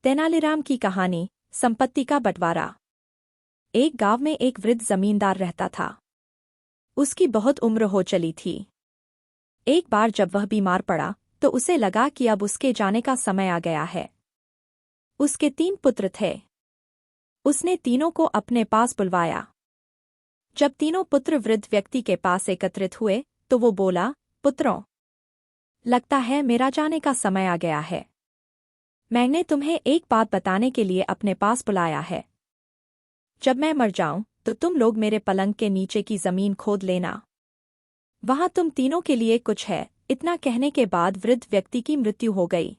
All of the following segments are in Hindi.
तेनालीराम की कहानी। संपत्ति का बंटवारा। एक गांव में एक वृद्ध जमींदार रहता था। उसकी बहुत उम्र हो चली थी। एक बार जब वह बीमार पड़ा तो उसे लगा कि अब उसके जाने का समय आ गया है। उसके 3 पुत्र थे। उसने तीनों को अपने पास बुलवाया। जब तीनों पुत्र वृद्ध व्यक्ति के पास एकत्रित हुए तो वो बोला, पुत्रों, लगता है मेरा जाने का समय आ गया है। मैंने तुम्हें एक बात बताने के लिए अपने पास बुलाया है। जब मैं मर जाऊं तो तुम लोग मेरे पलंग के नीचे की जमीन खोद लेना। वहां तुम तीनों के लिए कुछ है। इतना कहने के बाद वृद्ध व्यक्ति की मृत्यु हो गई।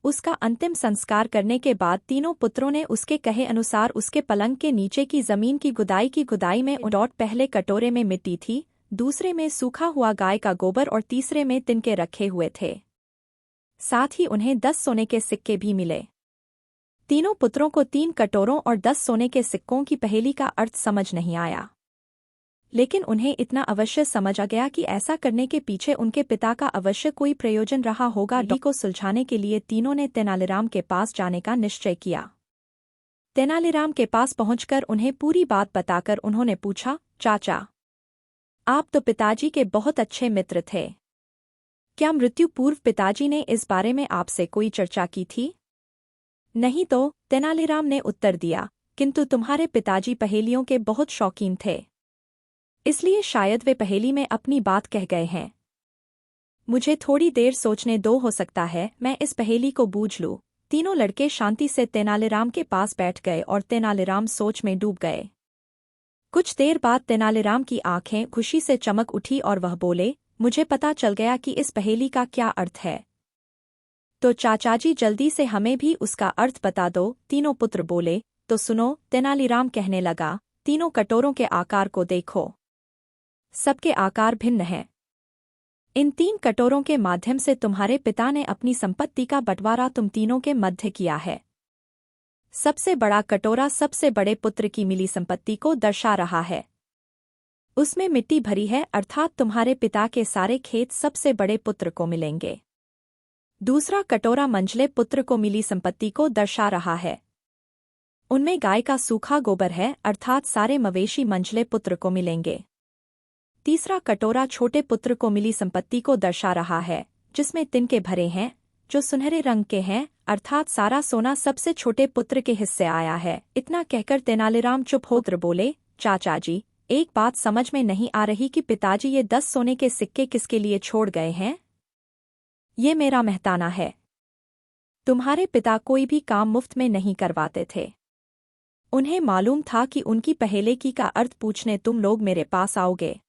उसका अंतिम संस्कार करने के बाद तीनों पुत्रों ने उसके कहे अनुसार उसके पलंग के नीचे की जमीन की गुदाई में उड़ौट पहले कटोरे में मिट्टी थी, दूसरे में सूखा हुआ गाय का गोबर और तीसरे में तिनके रखे हुए थे। साथ ही उन्हें 10 सोने के सिक्के भी मिले। तीनों पुत्रों को 3 कटोरों और 10 सोने के सिक्कों की पहेली का अर्थ समझ नहीं आया, लेकिन उन्हें इतना अवश्य समझ आ गया कि ऐसा करने के पीछे उनके पिता का अवश्य कोई प्रयोजन रहा होगा। डी को सुलझाने के लिए तीनों ने तेनालीराम के पास जाने का निश्चय किया। तेनालीराम के पास पहुंचकर उन्हें पूरी बात बताकर उन्होंने पूछा, चाचा, आप तो पिताजी के बहुत अच्छे मित्र थे। क्या मृत्यु पूर्व पिताजी ने इस बारे में आपसे कोई चर्चा की थी? नहीं तो, तेनालीराम ने उत्तर दिया, किंतु तुम्हारे पिताजी पहेलियों के बहुत शौकीन थे, इसलिए शायद वे पहेली में अपनी बात कह गए हैं। मुझे थोड़ी देर सोचने दो, हो सकता है मैं इस पहेली को बूझ लूं। तीनों लड़के शांति से तेनालीराम के पास बैठ गए और तेनालीराम सोच में डूब गए। कुछ देर बाद तेनालीराम की आंखें खुशी से चमक उठी और वह बोले, मुझे पता चल गया कि इस पहेली का क्या अर्थ है। तो चाचाजी जल्दी से हमें भी उसका अर्थ बता दो। तीनों पुत्र बोले, तो सुनो, तेनालीराम कहने लगा, तीनों कटोरों के आकार को देखो। सबके आकार भिन्न हैं। इन 3 कटोरों के माध्यम से तुम्हारे पिता ने अपनी संपत्ति का बंटवारा तुम तीनों के मध्य किया है। सबसे बड़ा कटोरा सबसे बड़े पुत्र की मिली संपत्ति को दर्शा रहा है। उसमें मिट्टी भरी है, अर्थात तुम्हारे पिता के सारे खेत सबसे बड़े पुत्र को मिलेंगे। दूसरा कटोरा मंझले पुत्र को मिली संपत्ति को दर्शा रहा है। उनमें गाय का सूखा गोबर है, अर्थात सारे मवेशी मंझले पुत्र को मिलेंगे। तीसरा कटोरा छोटे पुत्र को मिली संपत्ति को दर्शा रहा है, जिसमें तिनके भरे हैं, जो सुनहरे रंग के हैं, अर्थात सारा सोना सबसे छोटे पुत्र के हिस्से आया है। इतना कहकर तेनालीराम चुप होकर बोले, चाचाजी, एक बात समझ में नहीं आ रही कि पिताजी ये 10 सोने के सिक्के किसके लिए छोड़ गए हैं। ये मेरा मेहताना है। तुम्हारे पिता कोई भी काम मुफ्त में नहीं करवाते थे। उन्हें मालूम था कि उनकी पहेली का अर्थ पूछने तुम लोग मेरे पास आओगे,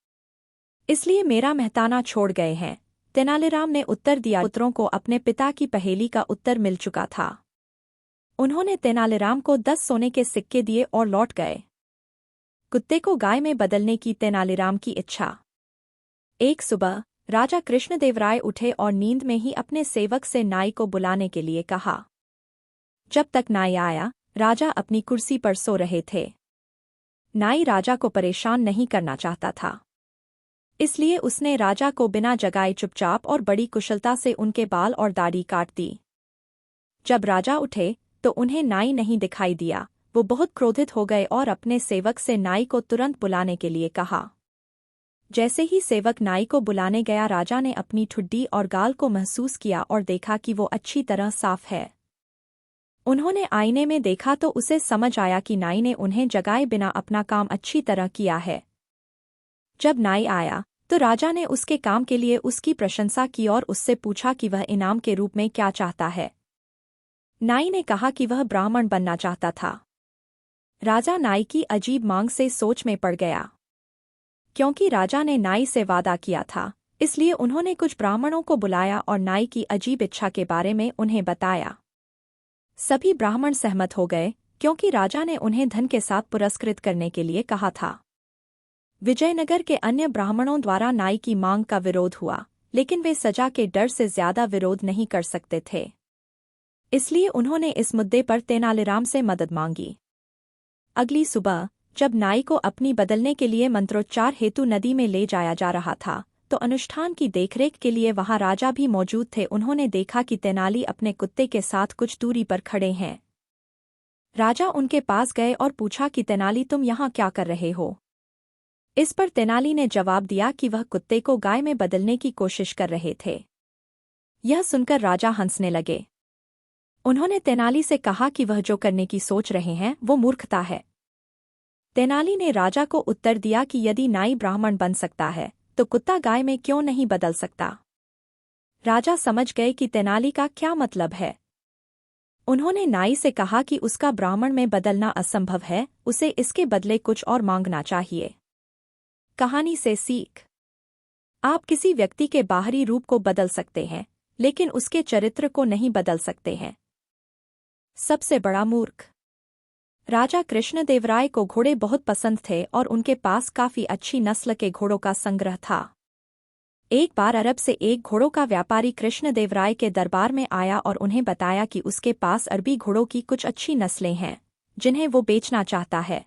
इसलिए मेरा मेहताना छोड़ गए हैं। तेनालीराम ने उत्तर दिया। पुत्रों को अपने पिता की पहेली का उत्तर मिल चुका था। उन्होंने तेनालीराम को 10 सोने के सिक्के दिए और लौट गए। कुत्ते को गाय में बदलने की तेनालीराम की इच्छा। एक सुबह राजा कृष्णदेवराय उठे और नींद में ही अपने सेवक से नाई को बुलाने के लिए कहा। जब तक नाई आया, राजा अपनी कुर्सी पर सो रहे थे। नाई राजा को परेशान नहीं करना चाहता था, इसलिए उसने राजा को बिना जगाए चुपचाप और बड़ी कुशलता से उनके बाल और दाढ़ी काट दी। जब राजा उठे तो उन्हें नाई नहीं दिखाई दिया। वो बहुत क्रोधित हो गए और अपने सेवक से नाई को तुरंत बुलाने के लिए कहा। जैसे ही सेवक नाई को बुलाने गया, राजा ने अपनी ठुड्डी और गाल को महसूस किया और देखा कि वो अच्छी तरह साफ है। उन्होंने आईने में देखा तो उसे समझ आया कि नाई ने उन्हें जगाए बिना अपना काम अच्छी तरह किया है। जब नाई आया तो राजा ने उसके काम के लिए उसकी प्रशंसा की और उससे पूछा कि वह इनाम के रूप में क्या चाहता है। नाई ने कहा कि वह ब्राह्मण बनना चाहता था। राजा नाई की अजीब मांग से सोच में पड़ गया। क्योंकि राजा ने नाई से वादा किया था, इसलिए उन्होंने कुछ ब्राह्मणों को बुलाया और नाई की अजीब इच्छा के बारे में उन्हें बताया। सभी ब्राह्मण सहमत हो गए, क्योंकि राजा ने उन्हें धन के साथ पुरस्कृत करने के लिए कहा था। विजयनगर के अन्य ब्राह्मणों द्वारा नाई की मांग का विरोध हुआ, लेकिन वे सजा के डर से ज्यादा विरोध नहीं कर सकते थे, इसलिए उन्होंने इस मुद्दे पर तेनालीराम से मदद मांगी। अगली सुबह जब नाई को अपनी बदलने के लिए मंत्रोच्चार हेतु नदी में ले जाया जा रहा था, तो अनुष्ठान की देखरेख के लिए वहां राजा भी मौजूद थे। उन्होंने देखा कि तेनाली अपने कुत्ते के साथ कुछ दूरी पर खड़े हैं। राजा उनके पास गए और पूछा कि तेनाली, तुम यहाँ क्या कर रहे हो? इस पर तेनाली ने जवाब दिया कि वह कुत्ते को गाय में बदलने की कोशिश कर रहे थे। यह सुनकर राजा हंसने लगे। उन्होंने तेनाली से कहा कि वह जो करने की सोच रहे हैं वो मूर्खता है। तेनाली ने राजा को उत्तर दिया कि यदि नाई ब्राह्मण बन सकता है तो कुत्ता गाय में क्यों नहीं बदल सकता। राजा समझ गए कि तेनाली का क्या मतलब है। उन्होंने नाई से कहा कि उसका ब्राह्मण में बदलना असंभव है, उसे इसके बदले कुछ और मांगना चाहिए। कहानी से सीख। आप किसी व्यक्ति के बाहरी रूप को बदल सकते हैं, लेकिन उसके चरित्र को नहीं बदल सकते हैं। सबसे बड़ा मूर्ख। राजा कृष्णदेवराय को घोड़े बहुत पसंद थे और उनके पास काफी अच्छी नस्ल के घोड़ों का संग्रह था। एक बार अरब से एक घोड़ों का व्यापारी कृष्णदेवराय के दरबार में आया और उन्हें बताया कि उसके पास अरबी घोड़ों की कुछ अच्छी नस्लें हैं जिन्हें वो बेचना चाहता है।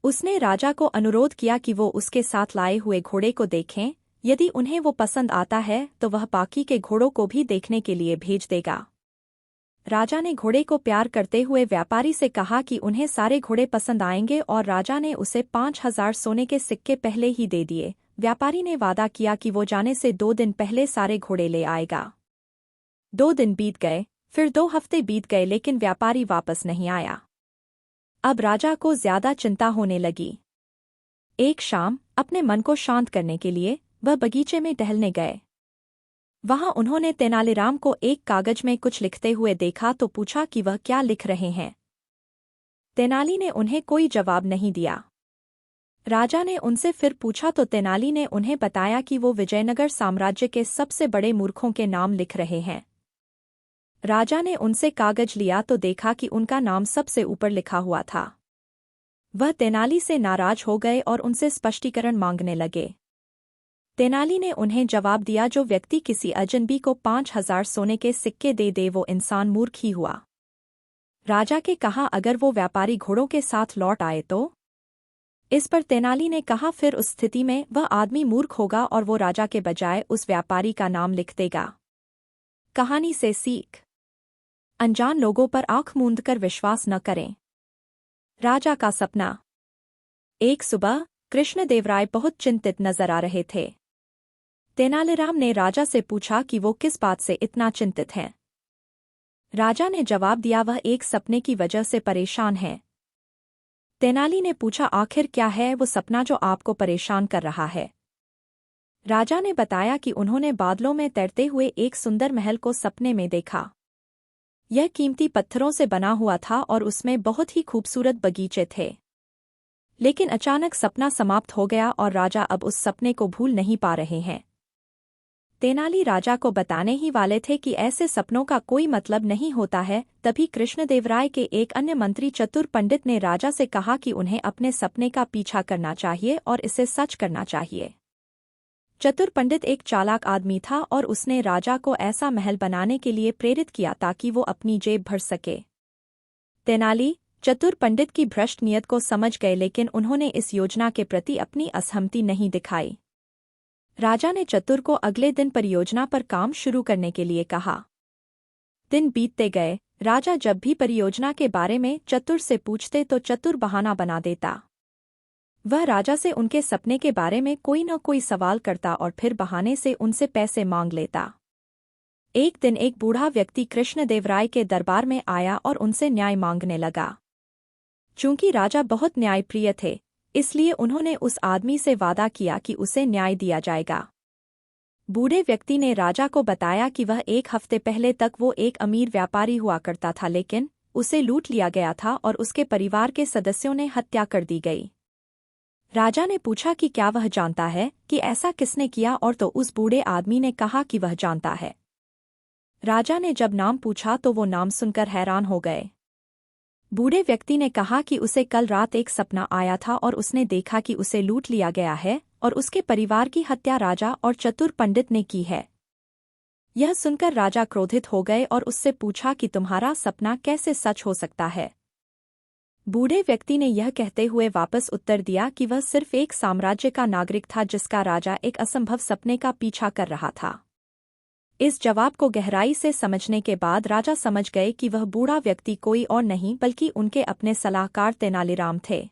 उसने राजा को अनुरोध किया कि वो उसके साथ लाए हुए घोड़े को देखें। यदि उन्हें वो पसंद आता है तो वह बाकी के घोड़ों को भी देखने के लिए भेज देगा। राजा ने घोड़े को प्यार करते हुए व्यापारी से कहा कि उन्हें सारे घोड़े पसंद आएंगे और राजा ने उसे 5000 सोने के सिक्के पहले ही दे दिए। व्यापारी ने वादा किया कि वो जाने से 2 दिन पहले सारे घोड़े ले आएगा। 2 दिन बीत गए, फिर 2 हफ्ते बीत गए, लेकिन व्यापारी वापस नहीं आया। अब राजा को ज्यादा चिंता होने लगी। एक शाम अपने मन को शांत करने के लिए वह बगीचे में टहलने गए। वहां उन्होंने तेनालीराम को एक कागज में कुछ लिखते हुए देखा तो पूछा कि वह क्या लिख रहे हैं। तेनाली ने उन्हें कोई जवाब नहीं दिया। राजा ने उनसे फिर पूछा तो तेनाली ने उन्हें बताया कि वो विजयनगर साम्राज्य के सबसे बड़े मूर्खों के नाम लिख रहे हैं। राजा ने उनसे कागज लिया तो देखा कि उनका नाम सबसे ऊपर लिखा हुआ था। वह तेनाली से नाराज हो गए और उनसे स्पष्टीकरण मांगने लगे। तेनाली ने उन्हें जवाब दिया, जो व्यक्ति किसी अजनबी को 5000 सोने के सिक्के दे वो इंसान मूर्ख ही हुआ। राजा के कहा, अगर वो व्यापारी घोड़ों के साथ लौट आए तो? इस पर तेनाली ने कहा, फिर उस स्थिति में वह आदमी मूर्ख होगा और वो राजा के बजाय उस व्यापारी का नाम लिख देगा। कहानी से सीख। अनजान लोगों पर आंख मूंदकर विश्वास न करें। राजा का सपना। एक सुबह कृष्णदेवराय बहुत चिंतित नजर आ रहे थे। तेनालीराम ने राजा से पूछा कि वो किस बात से इतना चिंतित हैं। राजा ने जवाब दिया, वह एक सपने की वजह से परेशान है। तेनाली ने पूछा, आखिर क्या है वो सपना जो आपको परेशान कर रहा है? राजा ने बताया कि उन्होंने बादलों में तैरते हुए एक सुंदर महल को सपने में देखा। यह कीमती पत्थरों से बना हुआ था और उसमें बहुत ही खूबसूरत बगीचे थे। लेकिन अचानक सपना समाप्त हो गया और राजा अब उस सपने को भूल नहीं पा रहे हैं। तेनाली राजा को बताने ही वाले थे कि ऐसे सपनों का कोई मतलब नहीं होता है। तभी कृष्णदेवराय के एक अन्य मंत्री चतुर पंडित ने राजा से कहा कि उन्हें अपने सपने का पीछा करना चाहिए और इसे सच करना चाहिए। चतुर पंडित एक चालाक आदमी था और उसने राजा को ऐसा महल बनाने के लिए प्रेरित किया ताकि वो अपनी जेब भर सके। तेनाली चतुर पंडित की भ्रष्ट नियत को समझ गए, लेकिन उन्होंने इस योजना के प्रति अपनी असहमति नहीं दिखाई। राजा ने चतुर को अगले दिन परियोजना पर काम शुरू करने के लिए कहा। दिन बीतते गए। राजा जब भी परियोजना के बारे में चतुर से पूछते तो चतुर बहाना बना देता। वह राजा से उनके सपने के बारे में कोई न कोई सवाल करता और फिर बहाने से उनसे पैसे मांग लेता। एक दिन एक बूढ़ा व्यक्ति कृष्णदेवराय के दरबार में आया और उनसे न्याय मांगने लगा। चूंकि राजा बहुत न्यायप्रिय थे, इसलिए उन्होंने उस आदमी से वादा किया कि उसे न्याय दिया जाएगा। बूढ़े व्यक्ति ने राजा को बताया कि वह 1 हफ्ते पहले तक वो एक अमीर व्यापारी हुआ करता था, लेकिन उसे लूट लिया गया था और उसके परिवार के सदस्यों ने हत्या कर दी गई। राजा ने पूछा कि क्या वह जानता है कि ऐसा किसने किया, और तो उस बूढ़े आदमी ने कहा कि वह जानता है। राजा ने जब नाम पूछा तो वो नाम सुनकर हैरान हो गए। बूढ़े व्यक्ति ने कहा कि उसे कल रात एक सपना आया था और उसने देखा कि उसे लूट लिया गया है और उसके परिवार की हत्या राजा और चतुर पंडित ने की है। यह सुनकर राजा क्रोधित हो गए और उससे पूछा कि तुम्हारा सपना कैसे सच हो सकता है? बूढ़े व्यक्ति ने यह कहते हुए वापस उत्तर दिया कि वह सिर्फ एक साम्राज्य का नागरिक था जिसका राजा एक असंभव सपने का पीछा कर रहा था। इस जवाब को गहराई से समझने के बाद राजा समझ गए कि वह बूढ़ा व्यक्ति कोई और नहीं बल्कि उनके अपने सलाहकार तेनालीराम थे।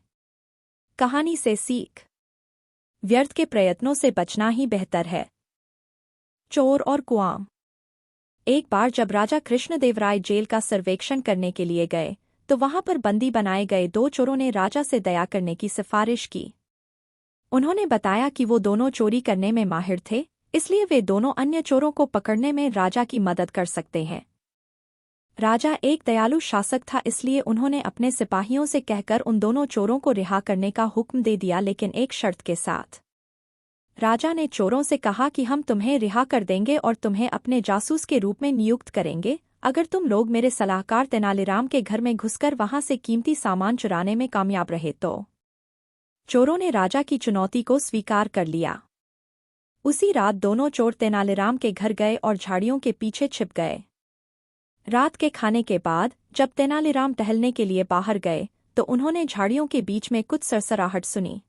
कहानी से सीख। व्यर्थ के प्रयत्नों से बचना ही बेहतर है। चोर और कुआम। एक बार जब राजा कृष्णदेवराय जेल का सर्वेक्षण करने के लिए गए तो वहां पर बंदी बनाए गए दो चोरों ने राजा से दया करने की सिफारिश की। उन्होंने बताया कि वो दोनों चोरी करने में माहिर थे, इसलिए वे दोनों अन्य चोरों को पकड़ने में राजा की मदद कर सकते हैं। राजा एक दयालु शासक था, इसलिए उन्होंने अपने सिपाहियों से कहकर उन दोनों चोरों को रिहा करने का हुक्म दे दिया, लेकिन एक शर्त के साथ। राजा ने चोरों से कहा कि हम तुम्हें रिहा कर देंगे और तुम्हें अपने जासूस के रूप में नियुक्त करेंगे अगर तुम लोग मेरे सलाहकार तेनालीराम के घर में घुसकर वहां से कीमती सामान चुराने में कामयाब रहे तो। चोरों ने राजा की चुनौती को स्वीकार कर लिया। उसी रात दोनों चोर तेनालीराम के घर गए और झाड़ियों के पीछे छिप गए। रात के खाने के बाद जब तेनालीराम टहलने के लिए बाहर गए तो उन्होंने झाड़ियों के बीच में कुछ सरसराहट सुनी।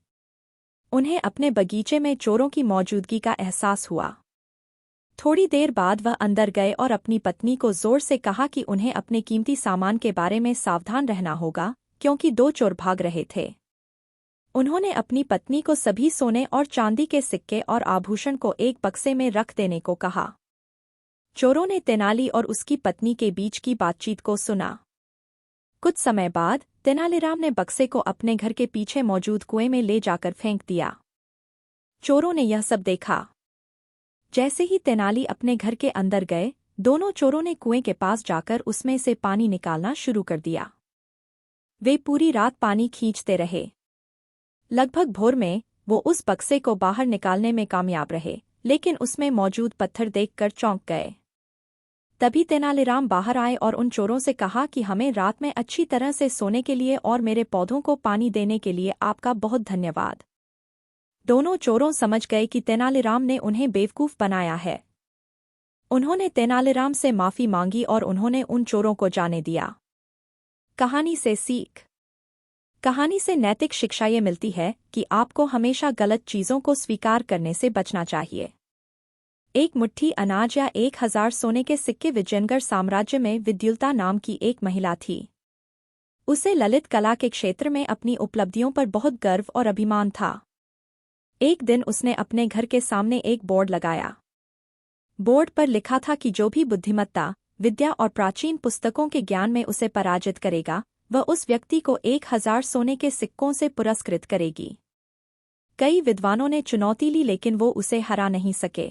उन्हें अपने बगीचे में चोरों की मौजूदगी का एहसास हुआ। थोड़ी देर बाद वह अंदर गए और अपनी पत्नी को जोर से कहा कि उन्हें अपने कीमती सामान के बारे में सावधान रहना होगा, क्योंकि दो चोर भाग रहे थे। उन्होंने अपनी पत्नी को सभी सोने और चांदी के सिक्के और आभूषण को एक बक्से में रख देने को कहा। चोरों ने तेनाली और उसकी पत्नी के बीच की बातचीत को सुना। कुछ समय बाद तेनालीराम ने बक्से को अपने घर के पीछे मौजूद कुएं में ले जाकर फेंक दिया। चोरों ने यह सब देखा। जैसे ही तेनाली अपने घर के अंदर गए, दोनों चोरों ने कुएं के पास जाकर उसमें से पानी निकालना शुरू कर दिया। वे पूरी रात पानी खींचते रहे। लगभग भोर में वो उस बक्से को बाहर निकालने में कामयाब रहे, लेकिन उसमें मौजूद पत्थर देखकर चौंक गए। तभी तेनालीराम बाहर आए और उन चोरों से कहा कि हमें रात में अच्छी तरह से सोने के लिए और मेरे पौधों को पानी देने के लिए आपका बहुत धन्यवाद। दोनों चोरों समझ गए कि तेनालीराम ने उन्हें बेवकूफ बनाया है। उन्होंने तेनालीराम से माफी मांगी और उन्होंने उन चोरों को जाने दिया। कहानी से सीख। कहानी से नैतिक शिक्षा ये मिलती है कि आपको हमेशा गलत चीजों को स्वीकार करने से बचना चाहिए। एक मुट्ठी अनाज या 1000 सोने के सिक्के। विजयनगढ़ साम्राज्य में विद्युल्ता नाम की एक महिला थी। उसे ललित कला के क्षेत्र में अपनी उपलब्धियों पर बहुत गर्व और अभिमान था। एक दिन उसने अपने घर के सामने एक बोर्ड लगाया। बोर्ड पर लिखा था कि जो भी बुद्धिमत्ता, विद्या और प्राचीन पुस्तकों के ज्ञान में उसे पराजित करेगा, वह उस व्यक्ति को 1000 सोने के सिक्कों से पुरस्कृत करेगी। कई विद्वानों ने चुनौती ली, लेकिन वो उसे हरा नहीं सके।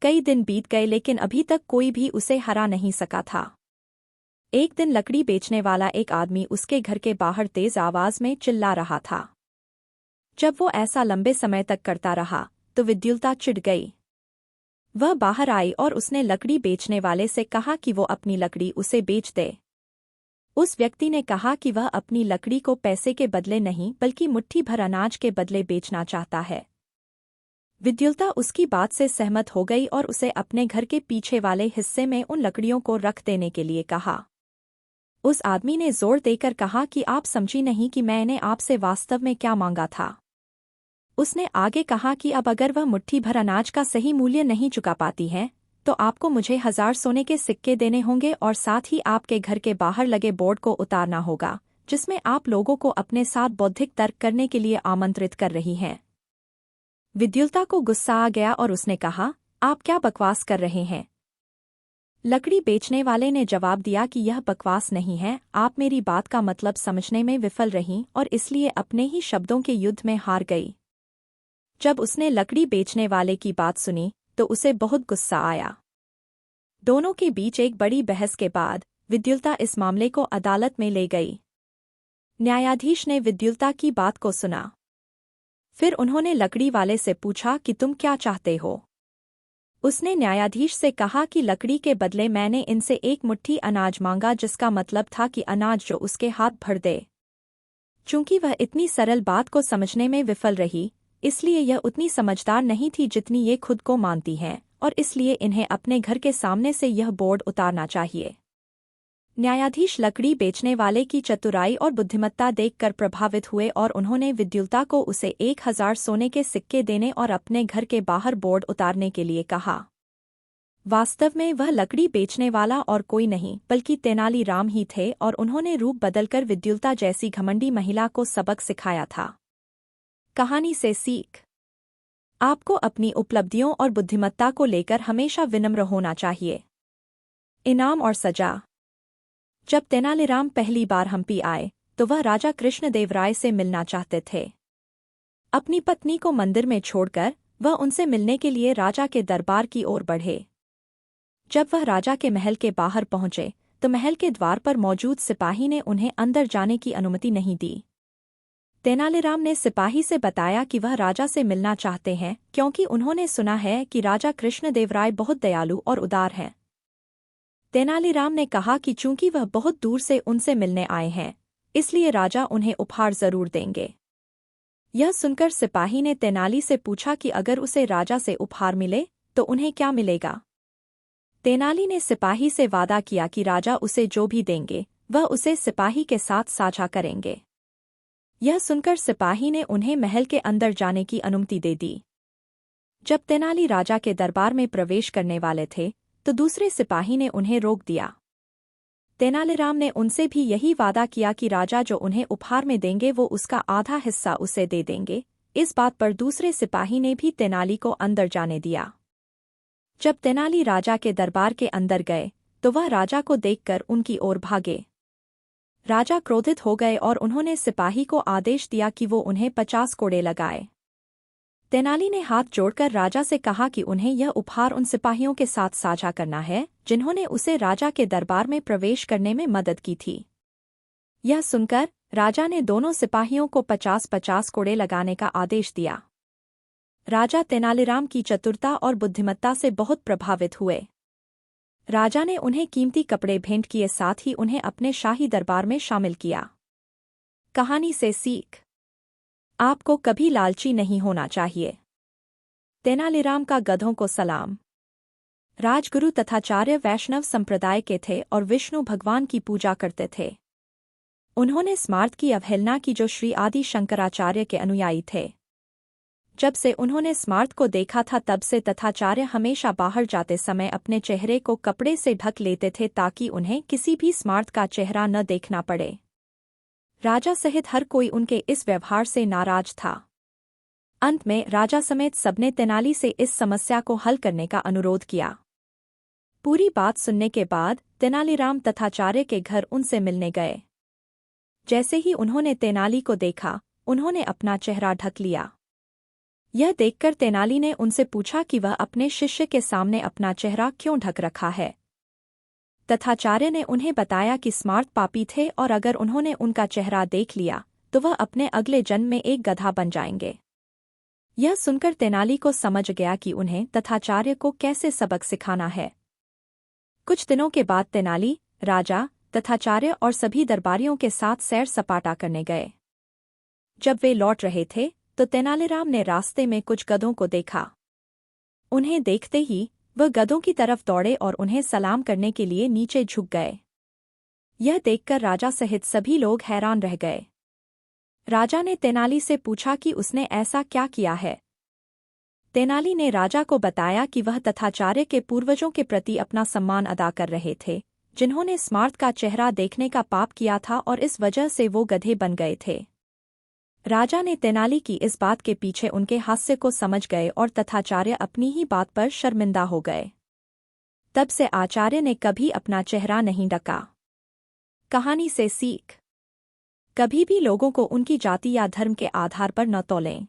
कई दिन बीत गए, लेकिन अभी तक कोई भी उसे हरा नहीं सका था। एक दिन लकड़ी बेचने वाला एक आदमी उसके घर के बाहर तेज आवाज में चिल्ला रहा था। जब वो ऐसा लंबे समय तक करता रहा तो विद्युल्ता चिढ़ गई। वह बाहर आई और उसने लकड़ी बेचने वाले से कहा कि वो अपनी लकड़ी उसे बेच दे। उस व्यक्ति ने कहा कि वह अपनी लकड़ी को पैसे के बदले नहीं बल्कि मुट्ठी भर अनाज के बदले बेचना चाहता है। विद्युल्ता उसकी बात से सहमत हो गई और उसे अपने घर के पीछे वाले हिस्से में उन लकड़ियों को रख देने के लिए कहा। उस आदमी ने जोर देकर कहा कि आप समझी नहीं कि मैंने आपसे वास्तव में क्या मांगा था। उसने आगे कहा कि अब अगर वह मुट्ठी भर अनाज का सही मूल्य नहीं चुका पाती है तो आपको मुझे 1000 सोने के सिक्के देने होंगे और साथ ही आपके घर के बाहर लगे बोर्ड को उतारना होगा जिसमें आप लोगों को अपने साथ बौद्धिक तर्क करने के लिए आमंत्रित कर रही हैं। विद्युल्ता को गुस्सा आ गया और उसने कहा, आप क्या बकवास कर रहे हैं? लकड़ी बेचने वाले ने जवाब दिया कि यह बकवास नहीं है, आप मेरी बात का मतलब समझने में विफल रहीं और इसलिए अपने ही शब्दों के युद्ध में हार गई। जब उसने लकड़ी बेचने वाले की बात सुनी तो उसे बहुत गुस्सा आया। दोनों के बीच एक बड़ी बहस के बाद विद्युल्ता इस मामले को अदालत में ले गई। न्यायाधीश ने विद्युल्ता की बात को सुना। फिर उन्होंने लकड़ी वाले से पूछा कि तुम क्या चाहते हो? उसने न्यायाधीश से कहा कि लकड़ी के बदले मैंने इनसे एक मुट्ठी अनाज मांगा, जिसका मतलब था कि अनाज जो उसके हाथ भर दे। चूंकि वह इतनी सरल बात को समझने में विफल रही, इसलिए यह उतनी समझदार नहीं थी जितनी ये खुद को मानती हैं, और इसलिए इन्हें अपने घर के सामने से यह बोर्ड उतारना चाहिए। न्यायाधीश लकड़ी बेचने वाले की चतुराई और बुद्धिमत्ता देखकर प्रभावित हुए और उन्होंने विद्युल्ता को उसे 1000 सोने के सिक्के देने और अपने घर के बाहर बोर्ड उतारने के लिए कहा। वास्तव में वह लकड़ी बेचने वाला और कोई नहीं बल्कि तेनालीराम ही थे और उन्होंने रूप बदलकर विद्युल्ता जैसी घमंडी महिला को सबक सिखाया था। कहानी से सीख। आपको अपनी उपलब्धियों और बुद्धिमत्ता को लेकर हमेशा विनम्र होना चाहिए। इनाम और सजा। जब तेनालीराम पहली बार हम्पी आए तो वह राजा कृष्णदेवराय से मिलना चाहते थे। अपनी पत्नी को मंदिर में छोड़कर वह उनसे मिलने के लिए राजा के दरबार की ओर बढ़े। जब वह राजा के महल के बाहर पहुंचे तो महल के द्वार पर मौजूद सिपाही ने उन्हें अंदर जाने की अनुमति नहीं दी। तेनालीराम ने सिपाही से बताया कि वह राजा से मिलना चाहते हैं क्योंकि उन्होंने सुना है कि राजा कृष्णदेवराय बहुत दयालु और उदार हैं। तेनालीराम ने कहा कि चूंकि वह बहुत दूर से उनसे मिलने आए हैं इसलिए राजा उन्हें उपहार जरूर देंगे। यह सुनकर सिपाही ने तेनाली से पूछा कि अगर उसे राजा से उपहार मिले तो उन्हें क्या मिलेगा। तेनाली ने सिपाही से वादा किया कि राजा उसे जो भी देंगे वह उसे सिपाही के साथ साझा करेंगे। यह सुनकर सिपाही ने उन्हें महल के अंदर जाने की अनुमति दे दी। जब तेनाली राजा के दरबार में प्रवेश करने वाले थे तो दूसरे सिपाही ने उन्हें रोक दिया। तेनालीराम ने उनसे भी यही वादा किया कि राजा जो उन्हें उपहार में देंगे वो उसका आधा हिस्सा उसे दे देंगे। इस बात पर दूसरे सिपाही ने भी तेनाली को अंदर जाने दिया। जब तेनाली राजा के दरबार के अंदर गए तो वह राजा को देखकर उनकी ओर भागे। राजा क्रोधित हो गए और उन्होंने सिपाही को आदेश दिया कि वो उन्हें 50 कोड़े लगाए। तेनाली ने हाथ जोड़कर राजा से कहा कि उन्हें यह उपहार उन सिपाहियों के साथ साझा करना है जिन्होंने उसे राजा के दरबार में प्रवेश करने में मदद की थी। यह सुनकर राजा ने दोनों सिपाहियों को 50-50 कोड़े लगाने का आदेश दिया। राजा तेनालीराम की चतुरता और बुद्धिमत्ता से बहुत प्रभावित हुए। राजा ने उन्हें कीमती कपड़े भेंट किए, साथ ही उन्हें अपने शाही दरबार में शामिल किया। कहानी से सीख। आपको कभी लालची नहीं होना चाहिए। तेनालीराम का गधों को सलाम। राजगुरु तथाचार्य वैष्णव संप्रदाय के थे और विष्णु भगवान की पूजा करते थे। उन्होंने स्मार्त की अवहेलना की जो श्री आदि शंकराचार्य के अनुयायी थे। जब से उन्होंने स्मार्त को देखा था तब से तथाचार्य हमेशा बाहर जाते समय अपने चेहरे को कपड़े से ढक लेते थे ताकि उन्हें किसी भी स्मार्त का चेहरा न देखना पड़े। राजा सहित हर कोई उनके इस व्यवहार से नाराज था। अंत में राजा समेत सबने तेनाली से इस समस्या को हल करने का अनुरोध किया। पूरी बात सुनने के बाद तेनालीराम तथाचार्य के घर उनसे मिलने गए। जैसे ही उन्होंने तेनाली को देखा उन्होंने अपना चेहरा ढक लिया। यह देखकर तेनाली ने उनसे पूछा कि वह अपने शिष्य के सामने अपना चेहरा क्यों ढक रखा है। तथाचार्य ने उन्हें बताया कि स्मार्त पापी थे और अगर उन्होंने उनका चेहरा देख लिया तो वह अपने अगले जन्म में एक गधा बन जाएंगे। यह सुनकर तेनाली को समझ गया कि उन्हें तथाचार्य को कैसे सबक सिखाना है। कुछ दिनों के बाद तेनाली, राजा, तथाचार्य और सभी दरबारियों के साथ सैर सपाटा करने गए। जब वे लौट रहे थे तो तेनालीराम ने रास्ते में कुछ गधों को देखा। उन्हें देखते ही वह गधों की तरफ दौड़े और उन्हें सलाम करने के लिए नीचे झुक गए। यह देखकर राजा सहित सभी लोग हैरान रह गए। राजा ने तेनाली से पूछा कि उसने ऐसा क्या किया है। तेनाली ने राजा को बताया कि वह तथाचार्य के पूर्वजों के प्रति अपना सम्मान अदा कर रहे थे, जिन्होंने स्मार्त का चेहरा देखने का पाप किया था और इस वजह से वो गधे बन गए थे। राजा ने तेनाली की इस बात के पीछे उनके हास्य को समझ गए और तथाचार्य अपनी ही बात पर शर्मिंदा हो गए। तब से आचार्य ने कभी अपना चेहरा नहीं ढका। कहानी से सीख। कभी भी लोगों को उनकी जाति या धर्म के आधार पर न तौलें।